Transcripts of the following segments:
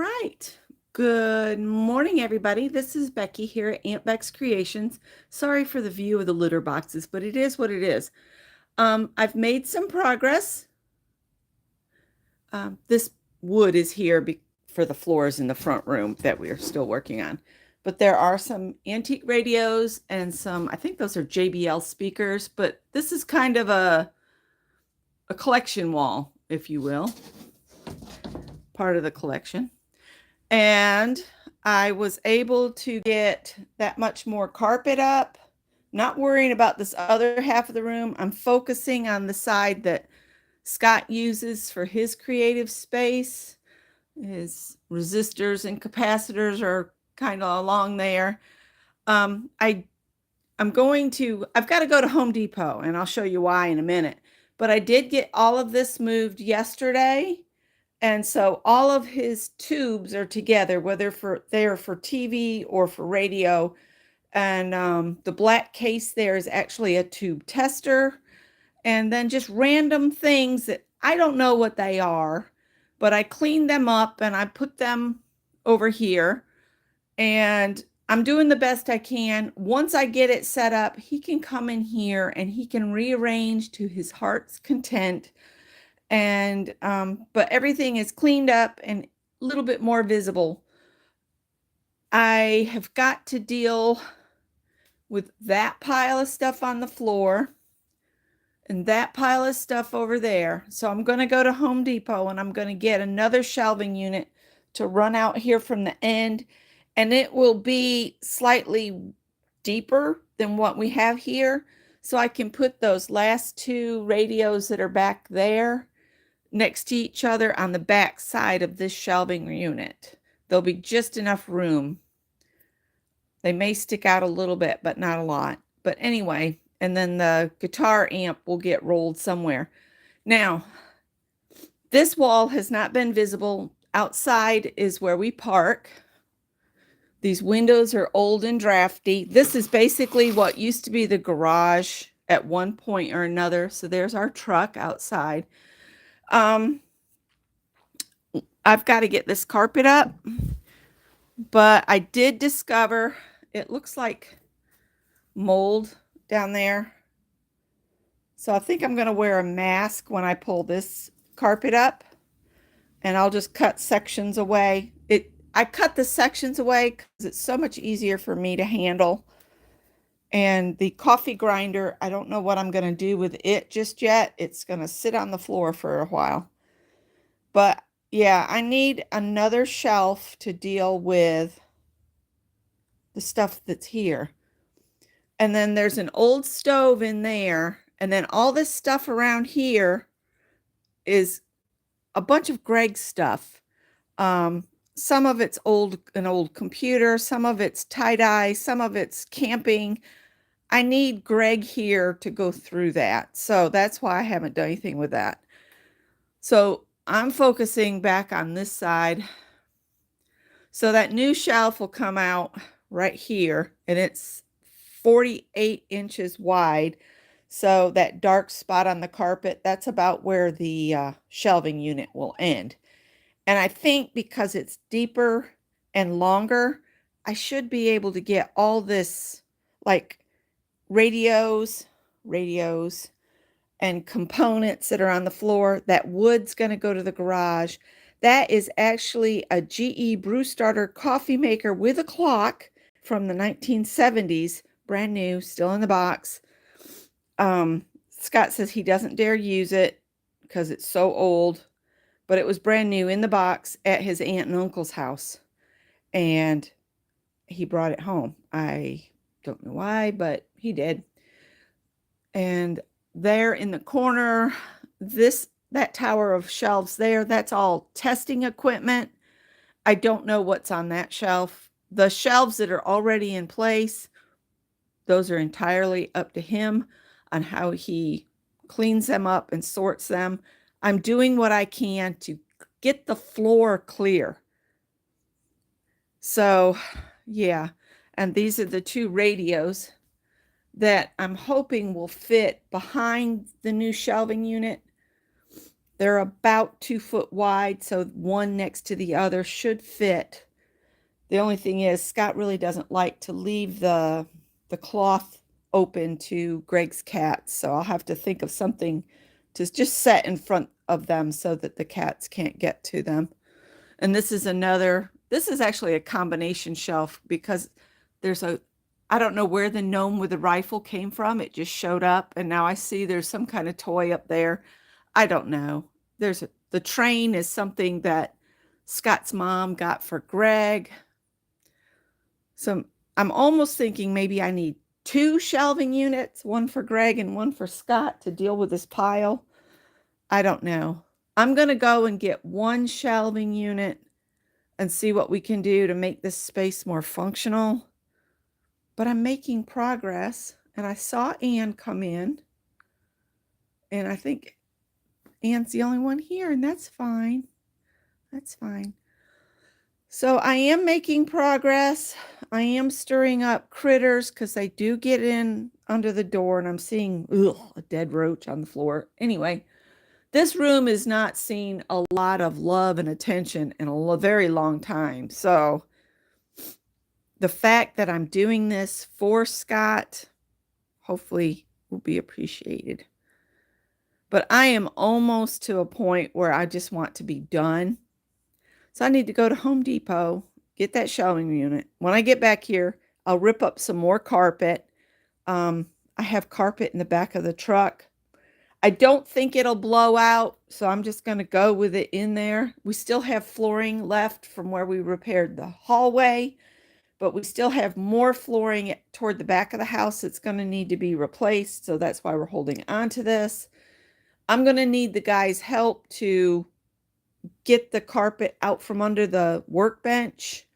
right. Good morning, everybody. This is Becky here at Aunt Beck's Creations. Sorry for the view of the litter boxes, but it is what it is. I've made some progress. This wood is here for the floors in the front room that we are still working on. But there are some antique radios and some, I think those are JBL speakers, but this is kind of a collection wall, if you will, part of the collection. And I was able to get that much more carpet up, not worrying about this other half of the room. I'm focusing on the side that Scott uses for his creative space. His resistors and capacitors are kind of along there. I've got to go to Home Depot, and I'll show you why in a minute. But I did get all of this moved yesterday. And so all of his tubes are together, whether they're for TV or for radio. And the black case there is actually a tube tester. And then just random things that I don't know what they are, but I cleaned them up and I put them over here. And I'm doing the best I can. Once I get it set up, he can come in here and he can rearrange to his heart's content. And but everything is cleaned up and a little bit more visible. I have got to deal with that pile of stuff on the floor and that pile of stuff over there. So I'm going to go to Home Depot and I'm going to get another shelving unit to run out here from the end, and it will be slightly deeper than what we have here, so I can put those last two radios that are back there next to each other on the back side of this shelving unit. There'll be just enough room. They may stick out a little bit, but not a lot. But anyway, and then the guitar amp will get rolled somewhere. Now, this wall has not been visible. Outside is where we park. These windows are old and drafty. This is basically what used to be the garage at one point or another. So there's our truck outside. I've got to get this carpet up, but I did discover it looks like mold down there. So I think I'm going to wear a mask when I pull this carpet up, and I'll just cut sections away. I cut the sections away because it's so much easier for me to handle. And the coffee grinder, I don't know what I'm going to do with it just yet. It's going to sit on the floor for a while. But yeah, I need another shelf to deal with the stuff that's here. And then there's an old stove in there. And then all this stuff around here is a bunch of Greg's stuff. Some of it's an old computer, some of it's tie-dye, some of it's camping. I need Greg here to go through that. So that's why I haven't done anything with that. So I'm focusing back on this side. So that new shelf will come out right here, and it's 48 inches wide. So that dark spot on the carpet, that's about where the shelving unit will end. And I think because it's deeper and longer, I should be able to get all this, like radios, and components that are on the floor. That wood's going to go to the garage. That is actually a GE brew starter coffee maker with a clock from the 1970s, brand new, still in the box. Scott says he doesn't dare use it because it's so old, but it was brand new in the box at his aunt and uncle's house, and he brought it home. I don't know why, but he did. And there in the corner, that tower of shelves there, that's all testing equipment. I don't know what's on that shelf. The shelves that are already in place, those are entirely up to him on how he cleans them up and sorts them. I'm doing what I can to get the floor clear. So, yeah. And these are the two radios that I'm hoping will fit behind the new shelving unit. They're about 2 foot wide, so one next to the other should fit. The only thing is Scott really doesn't like to leave the cloth open to Greg's cats, so I'll have to think of something to just set in front of them so that the cats can't get to them. And this is actually a combination shelf because there's a, I don't know where the gnome with the rifle came from. It just showed up and now I see there's some kind of toy up there. I don't know. The train is something that Scott's mom got for Greg. So I'm almost thinking maybe I need 2 shelving units, one for Greg and one for Scott to deal with this pile. I don't know. I'm going to go and get 1 shelving unit and see what we can do to make this space more functional. But I'm making progress. And I saw Anne come in. And I think Anne's the only one here, and that's fine. That's fine. So I am making progress. I am stirring up critters because they do get in under the door, and I'm seeing a dead roach on the floor. Anyway, this room has not seen a lot of love and attention in a very long time. So the fact that I'm doing this for Scott hopefully will be appreciated. But I am almost to a point where I just want to be done. So I need to go to Home Depot, get that shelving unit. When I get back here, I'll rip up some more carpet. I have carpet in the back of the truck. I don't think it'll blow out, so I'm just going to go with it in there. We still have flooring left from where we repaired the hallway, but we still have more flooring toward the back of the house that's going to need to be replaced, so that's why we're holding on to this. I'm going to need the guys' help to get the carpet out from under the workbench.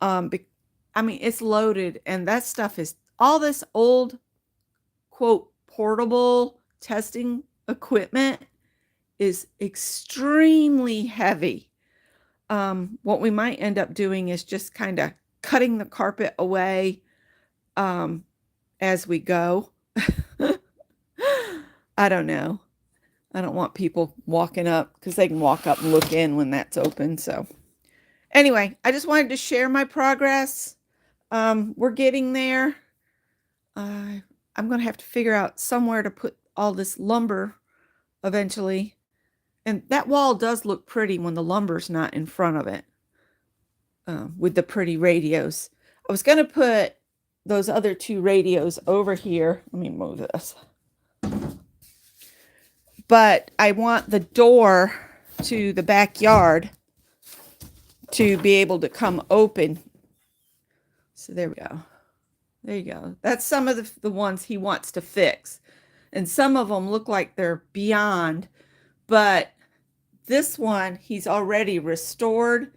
I mean, it's loaded, and that stuff is all this old, quote, portable testing equipment is extremely heavy. What we might end up doing is just kind of cutting the carpet away as we go. I don't know. I don't want people walking up because they can walk up and look in when that's open. So anyway, I just wanted to share my progress. We're getting there. I'm going to have to figure out somewhere to put all this lumber eventually. And that wall does look pretty when the lumber's not in front of it with the pretty radios. I was going to put those other 2 radios over here. Let me move this. But I want the door to the backyard to be able to come open. So there we go. There you go. That's some of the ones he wants to fix. And some of them look like they're beyond. But this one, he's already restored.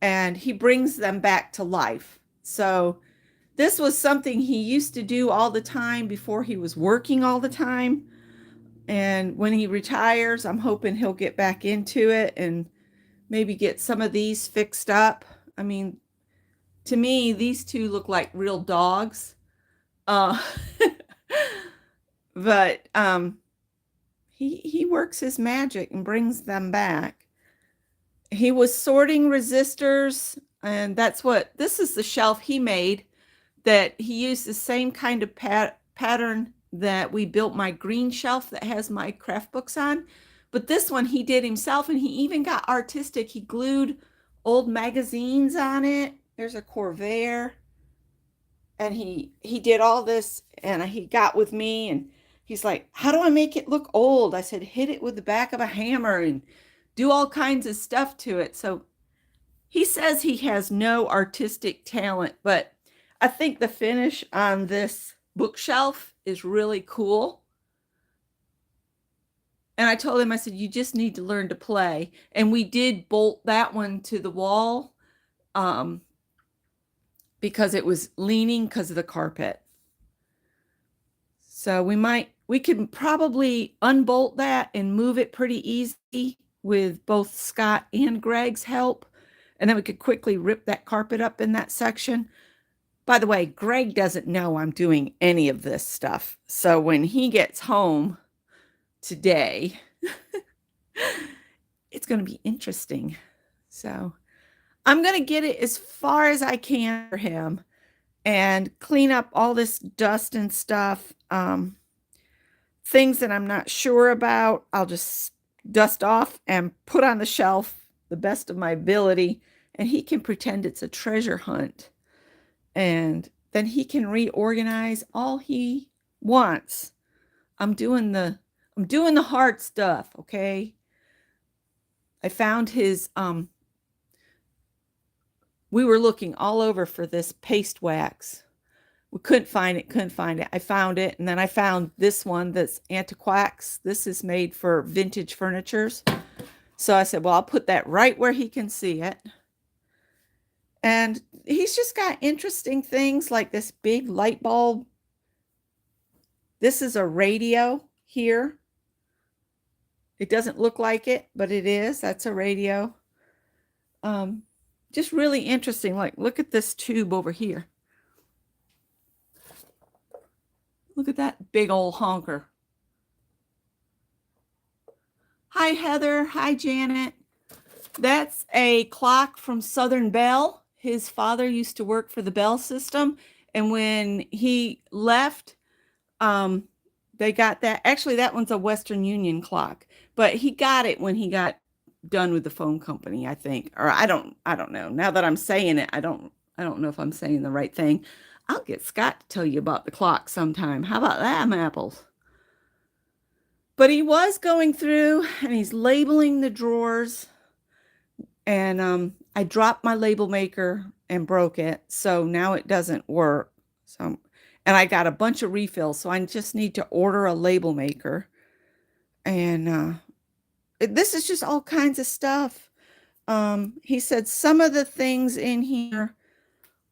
And he brings them back to life. So this was something he used to do all the time before he was working all the time. And when he retires, I'm hoping he'll get back into it and maybe get some of these fixed up. I mean, to me, these 2 look like real dogs. But he works his magic and brings them back. He was sorting resistors, and this is the shelf he made that he used the same kind of pattern that we built my green shelf that has my craft books on. But this one he did himself, and he even got artistic. He glued old magazines on it. There's a Corvair. And he did all this, and he got with me, and he's like, how do I make it look old? I said, hit it with the back of a hammer and do all kinds of stuff to it. So he says he has no artistic talent, but I think the finish on this bookshelf is really cool. And I told him, I said, you just need to learn to play. And we did bolt that one to the wall because it was leaning because of the carpet. So we can probably unbolt that and move it pretty easy with both Scott and Greg's help. And then we could quickly rip that carpet up in that section. By the way, Greg doesn't know I'm doing any of this stuff. So when he gets home today, It's going to be interesting. So I'm going to get it as far as I can for him and clean up all this dust and stuff. Things that I'm not sure about, I'll just dust off and put on the shelf the best of my ability, and he can pretend it's a treasure hunt. And then he can reorganize all he wants. I'm doing the hard stuff, okay? I found his we were looking all over for this paste wax. We couldn't find it. I found it, and then I found this one that's Antiquax. This is made for vintage furnitures. So I said, well, I'll put that right where he can see it. And he's just got interesting things like this big light bulb. This is a radio here. It doesn't look like it, but it is. That's a radio. Just really interesting. Like, look at this tube over here. Look at that big old honker. Hi, Heather. Hi, Janet. That's a clock from Southern Bell. His father used to work for the Bell system. And when he left, they got that. Actually, that one's a Western Union clock. But he got it when he got done with the phone company, I think. Or I don't know. Now that I'm saying it, I don't know if I'm saying the right thing. I'll get Scott to tell you about the clock sometime. How about that, Apples? But he was going through and he's labeling the drawers. And I dropped my label maker and broke it. So now it doesn't work. So, and I got a bunch of refills. So I just need to order a label maker. And this is just all kinds of stuff. He said some of the things in here,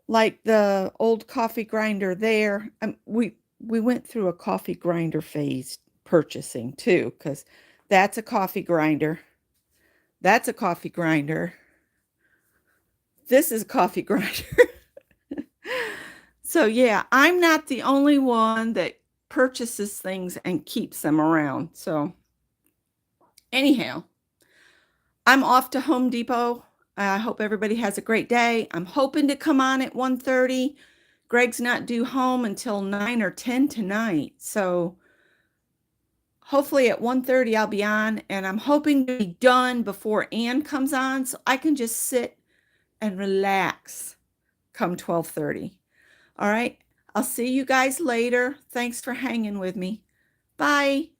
like the old coffee grinder there, we went through a coffee grinder phase purchasing too, because that's a coffee grinder. That's a coffee grinder. This is a coffee grinder. So yeah, I'm not the only one that purchases things and keeps them around. So anyhow, I'm off to Home Depot. I hope everybody has a great day. I'm hoping to come on at 1:30. Greg's not due home until 9 or 10 tonight. So hopefully at 1:30 I'll be on, and I'm hoping to be done before Ann comes on so I can just sit and relax come 12:30. All right. I'll see you guys later. Thanks for hanging with me. Bye.